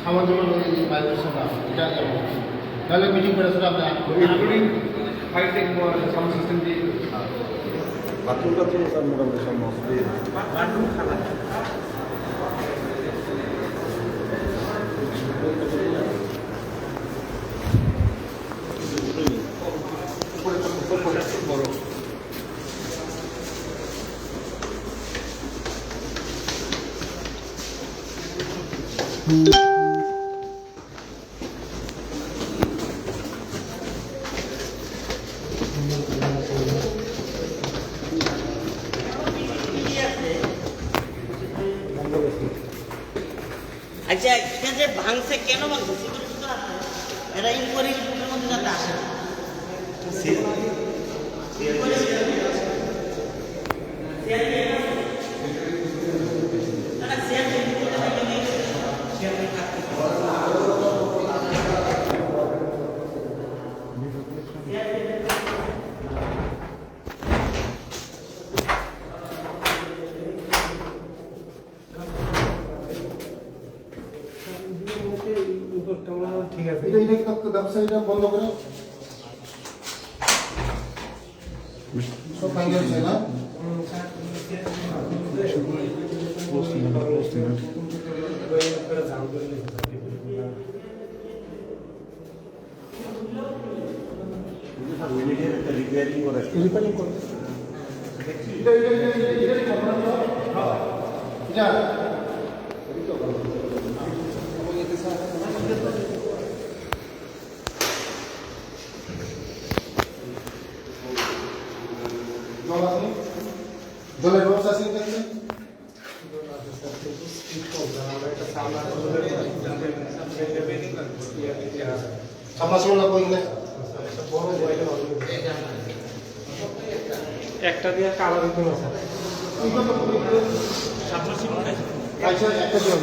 সামাজিক ভাইব্রেশন এটা তাহলে মিটিং করে সেটা আপনি ইনক্লুডিং ফাইটিং সাউন্ড সিস্টেম দিয়ে বাথরুম টাথরুম স্যার মোটামুটি সব নষ্ট দিয়ে বাথরুম খালা বড় আচ্ছা এটা যে ভাঙছে কেন ভাঙছে এটা ইনকোয়ারি রিপোর্টের মধ্যে যাতে আসে ঠিক আছে এটা ব্যবসায়ীটা বন্ধ করে সব ভাঙে আছে না রিপেয়ারিং করে এটা জলের ব্যবস্থা আছে এখানে সামনাসামনি কইলে একটা দিয়ে কালো দিত না স্যার আচ্ছা একটা জন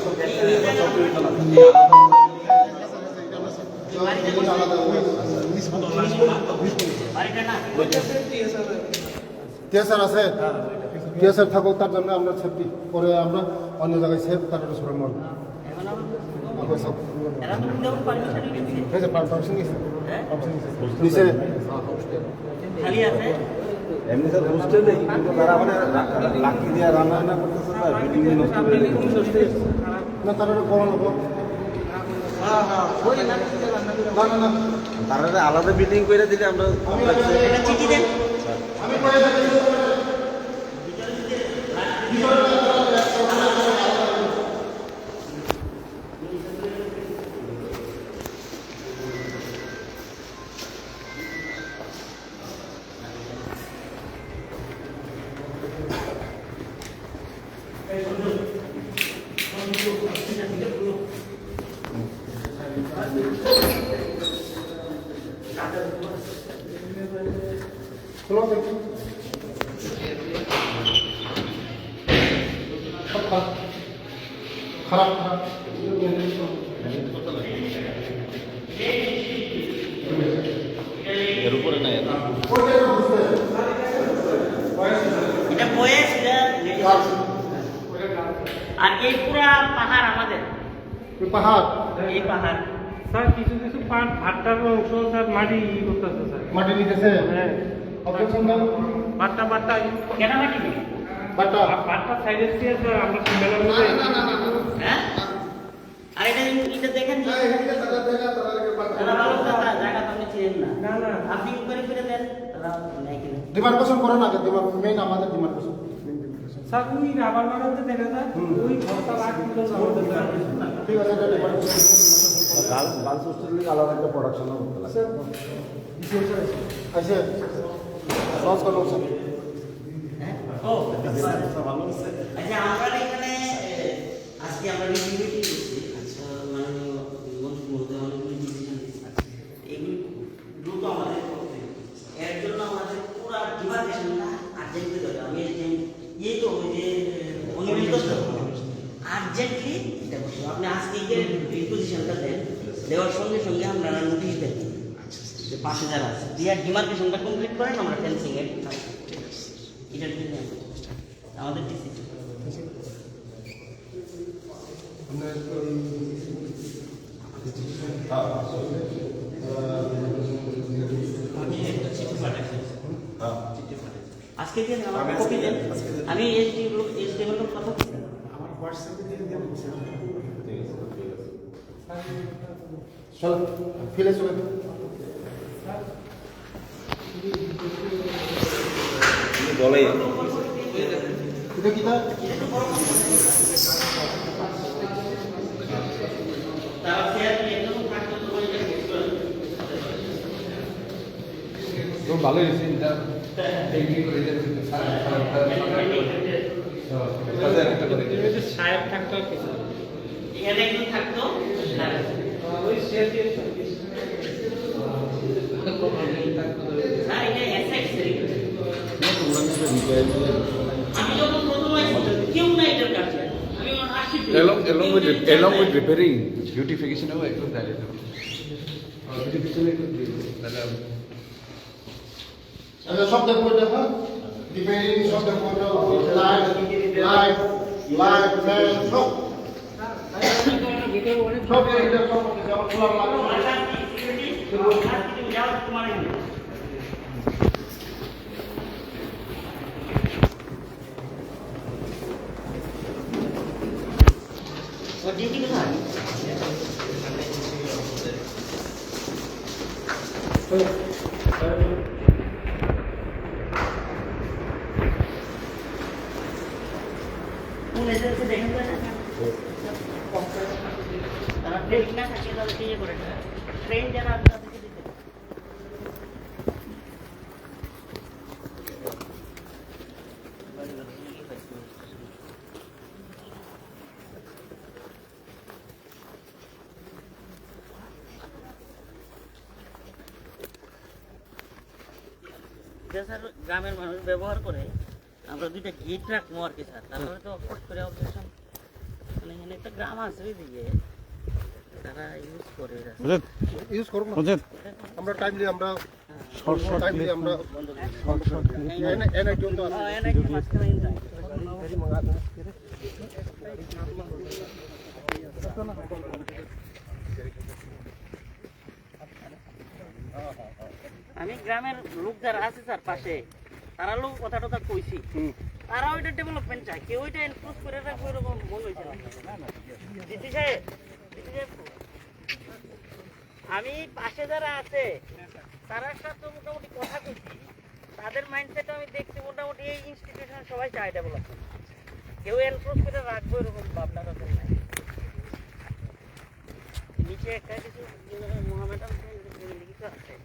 টিএসআর আছে টিএসআর থাকুক তার জন্য আমরা সেফটি পরে আমরা অন্য জায়গায় সেফ তার সরে মন এমনি স্যার হোস্টেলে কিন্তু তারা মানে লাকি দিয়ে রান্না করতেছে স্যার বিল্ডিং নষ্ট করে না তারা কমানো না না না তারা আলাদা বিল্ডিং করে দিলে আমরা আমি করে থাকি খোলো দেখি খারাপ খারাপ এর উপরে না এটা বয়স আর এই পুরা পাহাড় আমাদের পাহাড় এই পাহাড় স্যার কিছু কিছু পাট ভাট্টার অংশ স্যার মাটি করতেছে স্যার মাটি নিতেছে হ্যাঁ অবজেকশন দাও ভাট্টা কেন নাকি বাটা ভাট্টা সাইডের দিয়ে স্যার আমরা মেলার মধ্যে হ্যাঁ আর এটা দেখেন যে তারা ভালো কথা জায়গা তো আপনি চিনেন না না আপনি ইনকোয়ারি করে দেন তারা নেয় কিনা ডিমার্কেশন করো না মেইন আমাদের ডিমার্কেশন স্যার ওই রাবার বানাতে দেখা যায় ওই ঘরটা রাখতে আমাদের ঠিক আছে এটা ডিমার্কেশন গার্লস হোস্টেলে আলাদা একটা প্রোডাকশন করতে লাগে আচ্ছা লস করো স্যার ও আচ্ছা আমরা এখানে আজকে আমরা মিটিং করছি মাননীয় মন্ত্রী মহোদয় অনেকগুলি ডিসিশন নিয়েছে এগুলি দ্রুত আমাদের করতে হবে এর জন্য আমাদের পুরা ডিমার্কেশনটা আর্জেন্টলি দরকার আমি এই তো ওই যে অনিয়মিত আর্জেন্টলি এটা করতে আপনি আজকে যে রিপোজিশনটা দেন দেওয়ার সঙ্গে সঙ্গে আমরা নোটিশ দেন যে ৫,০০০ আছে দিয়ে ডিমার্কেশনটা কমপ্লিট করেন আমরা ফেন্সিং এর এটার জন্য আমাদের ডিসিশন আজকে দিন আমার কপি দেন, আমি এসডি হলো কথা বলছি। আমার হোয়াটসঅ্যাপে দিয়ে দেবো স্যার। চলো ফিরে চলে বলে এটা কি তার তার শেয়ার একদম থাকতো তোমার এটা শেষ করে ভালো হয়েছে এটা টেকনিক করে দিতে সাহেব থাকতো কিছু এখানে একদম থাকতো। ওই শেয়ার দিয়ে না এটা এসএক্স আমি যখন প্রথম আসছি কেউ না এটার কাছে আমি আসছি along with repairing beautification of একটু দাঁড়িয়ে beautification একটু দাদা আচ্ছা সব দেখো দেখা ডিপেন্ডিং সব দেখো লাইট লাইট লাইট ফ্যান সব সব এটা সব যেমন খোলা লাগে ডিউটি কোথায়? কোন এজেন্সি দেখেন তো না? তারা ট্রেন না থাকে তাদেরকে ইয়ে করে না। ট্রেন যারা আছে তাদেরকে দিতে হবে। স্যার গ্রামের মানুষ ব্যবহার করে আমরা দুইটা গেট রাখবো আর কি স্যার, তারপরে তো অফকোর্স করে অপারেশন মানে এখানে একটা গ্রাম আছে ওইদিকে তারা ইউজ করে এটা। ইউজ করব না আমরা টাইমলি আমরা টাইমলি আমরা এনআইটি তো আছে এনআইটি মাঝখানে ইন্টার আমি গ্রামের লোক যারা আছে স্যার পাশে তারা লোক কথা টথা কইছি, তারা ওইটা ডেভেলপমেন্ট চায়, কেউ ওইটা এনক্রোচ করে রাখবে ওরকম মনে হয়েছে না। জিতি সাহেব, আমি পাশে যারা আছে তারা সাথে মোটামুটি কথা কইছি, তাদের মাইন্ডসেট আমি দেখছি মোটামুটি এই ইনস্টিটিউশন সবাই চায় ডেভেলপমেন্ট, কেউ এনক্রোচ করে রাখবে ওরকম ভাবনা তাদের নাই। নিচে একটা কিছু মহামেডাম কিছু আছে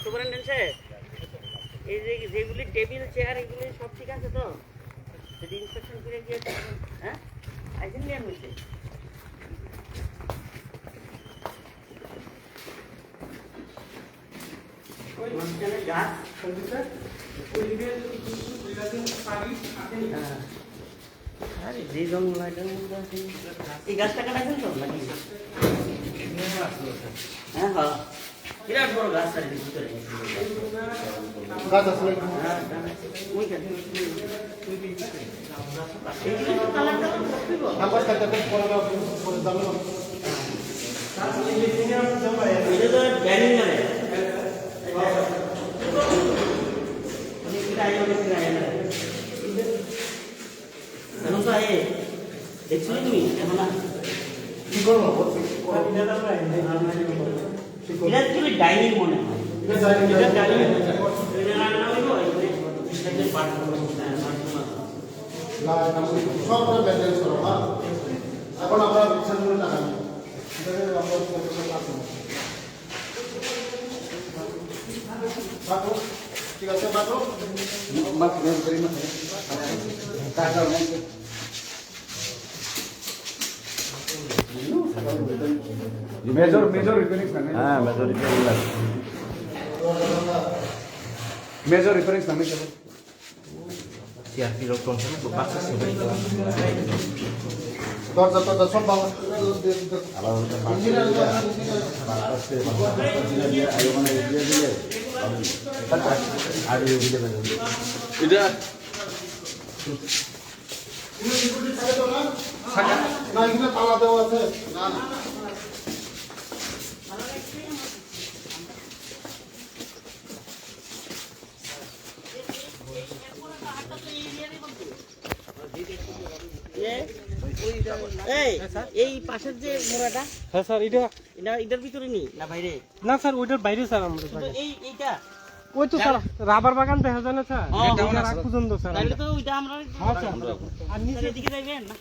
সুপারিনটেন্ডেন্ট সাহেব, এই যে যেগুলি টেবিল চেয়ার এগুলি সব ঠিক আছে তো? যদি ইন্সপেকশন করে গিয়ে হ্যাঁ আইসেন নিয়ে হয়েছে মাঝখানে গাছ আরে যে জঙ্গল এই গাছটা কাটাছেন তো নাকি? হ্যাঁ হ্যাঁ বিরাট বড় গাছ আর ভিতরে গাছ আছে আমার সাথে পরে পরে যাবে না এটা তো ব্যানিং মানে এখন তো আয়ে দেখছিলি তুমি এখন কি করবো এটা অ্যাকচুয়ালি ডাইনিং মনে হয়, এটা ডাইনিং এটা রান্না হইব এই পার্ট সব মেনটেন্স করো হ্যাঁ এখন আমরা বিছানাগুলো টাকা নিই ঠিক আছে মাত্র मेजर रिपेयरिंग करने হ্যাঁ মেজরিটি मेजर रिपेयरिंग करने के बाद CRP lo consumo por bajas sobre দরজা টরজা সব ভালো আবার ওটা আগে মানে দিয়ে দিলে আগে দিলে এটা না এখানে তালা দেওয়া আছে না না এই পাশের যে মোড়াটা হ্যাঁ স্যার এটা এটার ভিতরে নি না বাইরে না স্যার ওইটার বাইরে স্যার আমাদের কিন্তু এইটা ওই তো স্যার রাবার বাগান দেখা যায় না স্যার হ্যাঁ, এটা রাখ পর্যন্ত স্যার তাহলে তো ওইটা আমরা হ্যাঁ স্যার আর নিচে দিকে যাইবেন না